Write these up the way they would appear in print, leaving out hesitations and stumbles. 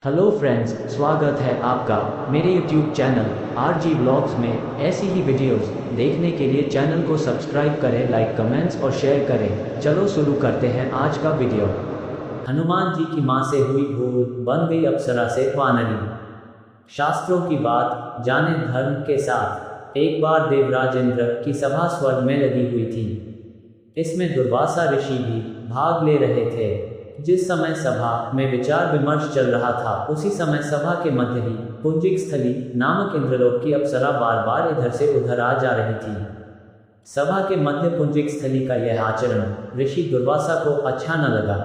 Hello friends, स्वागत है आपका मेरे YouTube चैनल RG ब्लॉग्स में। ऐसी ही वीडियोस देखने के लिए चैनल को सब्सक्राइब करें, लाइक कमेंट्स और शेयर करें। चलो शुरू करते हैं आज का वीडियो। हनुमान जी की मां से हुई भूल, बन गई अप्सरा से वानरी। शास्त्रों की बात जाने धर्म के साथ। एक बार देवराज इंद्र की सभा स्वर्ग में लगी हुई थी। इसमें दुर्वासा ऋषि भी भाग ले रहे थे। जिस समय सभा में विचार विमर्श चल रहा था, उसी समय सभा के मध्य ही पुंजिक स्थली नामक इंद्रलोक की अप्सरा बार बार इधर से उधर आ जा रही थी। सभा के मध्य पुंजिक स्थली का यह आचरण ऋषि दुर्वासा को अच्छा न लगा।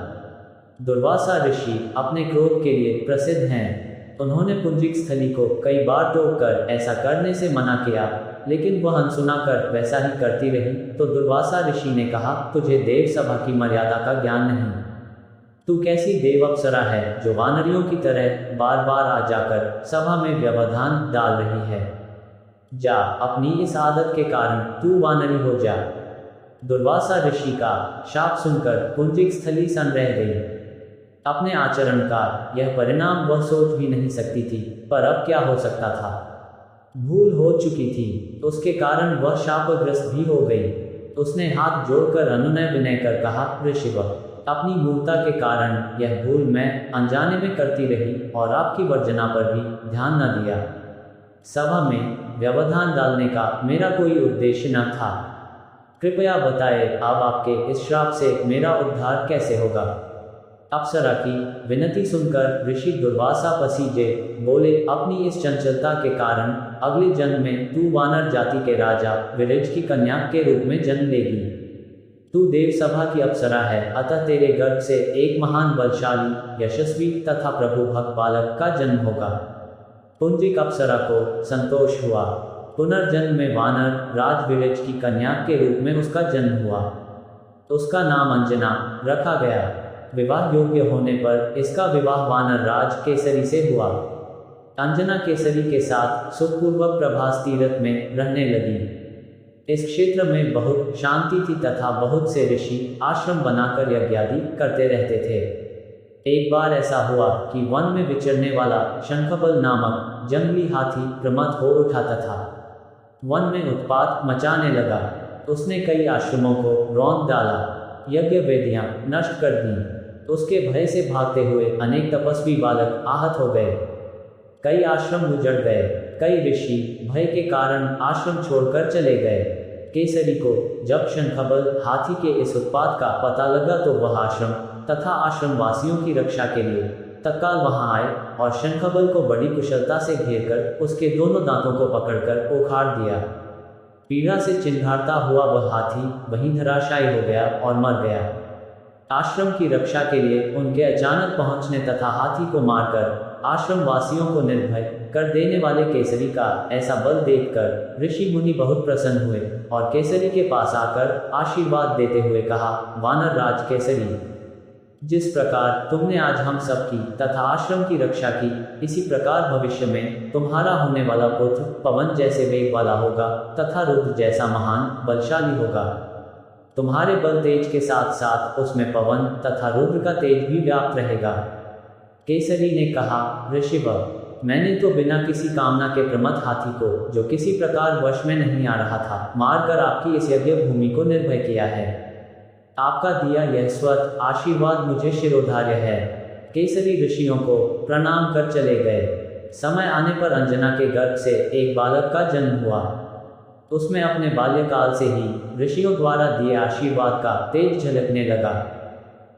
दुर्वासा ऋषि अपने क्रोध के लिए प्रसिद्ध हैं। उन्होंने पुंजिक स्थली को कई बार टोककर ऐसा करने से मना किया, लेकिन वह अनसुना कर वैसा ही करती रही। तो दुर्वासा ऋषि ने कहा, तुझे देव सभा की मर्यादा का ज्ञान नहीं। तू कैसी देव अप्सरा है जो वानरियों की तरह बार बार आ जाकर सभा में व्यवधान डाल रही है। जा, अपनी इस आदत के कारण तू वानरी हो जा। दुर्वासा ऋषि का शाप सुनकर पुंजिक स्थली सन रह गई। अपने आचरण का यह परिणाम वह सोच भी नहीं सकती थी, पर अब क्या हो सकता था। भूल हो चुकी थी, उसके कारण वह शापग्रस्त भी हो गई। उसने हाथ जोड़कर अनुनय विनय कर कहा, ऋषिवर, अपनी मूर्खता के कारण यह भूल मैं अनजाने में करती रही और आपकी वर्जना पर भी ध्यान न दिया। सभा में व्यवधान डालने का मेरा कोई उद्देश्य न था। कृपया बताएं, अब आपके इस श्राप से मेरा उद्धार कैसे होगा। अप्सरा की विनती सुनकर ऋषि दुर्वासा पसीजे बोले, अपनी इस चंचलता के कारण अगले जन्म में तू वानर जाति के राजा विरज की कन्या के रूप में जन्म लेगी। तू देव सभा की अप्सरा है, अतः तेरे गर्भ से एक महान बलशाली, यशस्वी तथा प्रभु भक्त बालक का जन्म होगा। पुंजिक अप्सरा को संतोष हुआ। पुनर्जन्म में वानर राज विरज की कन्या के रूप में उसका जन्म हुआ। उसका नाम अंजना रखा गया। विवाह योग्य होने पर इसका विवाह वानर राज केसरी से हुआ। अंजना केसरी के साथ सुखपूर्वक प्रभास तीर्थ में रहने लगी। इस क्षेत्र में बहुत शांति थी तथा बहुत से ऋषि आश्रम बनाकर यज्ञादि करते रहते थे। एक बार ऐसा हुआ कि वन में विचरने वाला शंखबल नामक जंगली हाथी प्रमत्त हो उठा तथा वन में उत्पात मचाने लगा। उसने कई आश्रमों को रौंद डाला, यज्ञ वेदियां नष्ट कर दी। उसके भय से भागते हुए अनेक तपस्वी बालक आहत हो गए। कई आश्रम उजड़ गए। कई ऋषि भय के कारण आश्रम छोड़कर चले गए। केसरी को जब शंखबल हाथी के इस उत्पात का पता लगा तो वह आश्रम तथा आश्रम वासियों की रक्षा के लिए तत्काल वहां आए और शंखबल को बड़ी कुशलता से घेरकर उसके दोनों दांतों को पकड़कर उखाड़ दिया। पीड़ा से चिन्हारता हुआ वह हाथी वहीं धराशायी हो गया और मर गया। आश्रम की रक्षा के लिए उनके अचानक पहुंचने तथा हाथी को मारकर आश्रम वासियों को निर्भय कर देने वाले केसरी का ऐसा बल देखकर ऋषि मुनि बहुत प्रसन्न हुए और केसरी के पास आकर आशीर्वाद देते हुए कहा, वानर राज केसरी, जिस प्रकार तुमने आज हम सब की तथा आश्रम की रक्षा की, इसी प्रकार भविष्य में तुम्हारा होने वाला पुत्र पवन जैसे वेग वाला होगा तथा रुद्र जैसा महान बलशाली होगा। तुम्हारे बल तेज के साथ साथ उसमें पवन तथा रुद्र का तेज भी व्याप्त रहेगा। केसरी ने कहा, ऋषिवर, मैंने तो बिना किसी कामना के प्रमत्त हाथी को, जो किसी प्रकार वश में नहीं आ रहा था, मारकर आपकी इस यज्ञ भूमि को निर्भय किया है। आपका दिया यह स्वत आशीर्वाद मुझे शिरोधार्य है। केसरी ऋषियों को प्रणाम कर चले गए। समय आने पर अंजना के गर्भ से एक बालक का जन्म हुआ। उसमें अपने बाल्यकाल से ही ऋषियों द्वारा दिए आशीर्वाद का तेज झलकने लगा।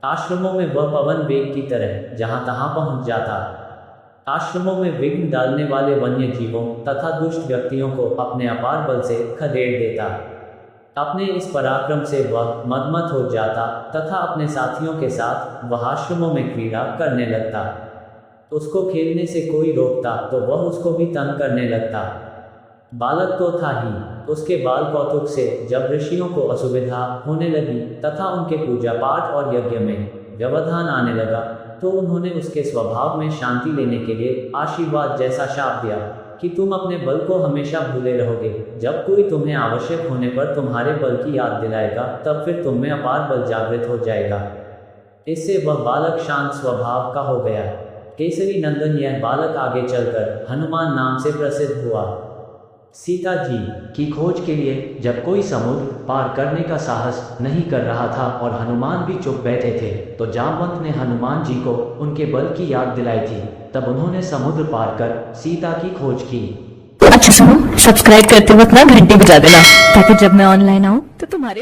आश्रमों में वह पवन वेग की तरह जहां तहां पहुंच जाता। आश्रमों में विघ्न डालने वाले वन्य जीवों तथा दुष्ट व्यक्तियों को अपने अपार बल से खदेड़ देता। अपने इस पराक्रम से वह मदमत हो जाता तथा अपने साथियों के साथ वह आश्रमों में क्रीड़ा करने लगता। उसको खेलने से कोई रोकता तो वह उसको भी तंग करने लगता। बालक तो था ही, उसके बाल कौतुक से जब ऋषियों को असुविधा होने लगी तथा उनके पूजा पाठ और यज्ञ में व्यवधान आने लगा, तो उन्होंने उसके स्वभाव में शांति लेने के लिए आशीर्वाद जैसा शाप दिया कि तुम अपने बल को हमेशा भूले रहोगे। जब कोई तुम्हें आवश्यक होने पर तुम्हारे बल की याद दिलाएगा, तब फिर तुम में अपार बल जागृत हो जाएगा। इससे वह बालक शांत स्वभाव का हो गया। केसरी नंदन यह बालक आगे चलकर हनुमान नाम से प्रसिद्ध हुआ। सीता जी की खोज के लिए जब कोई समुद्र पार करने का साहस नहीं कर रहा था और हनुमान भी चुप बैठे थे, तो जामवंत ने हनुमान जी को उनके बल की याद दिलाई थी। तब उन्होंने समुद्र पार कर सीता की खोज की। अच्छा सुनो, सब्सक्राइब करते वक्त ना घंटी बजा देना, ताकि जब मैं ऑनलाइन आऊँ तो तुम्हारे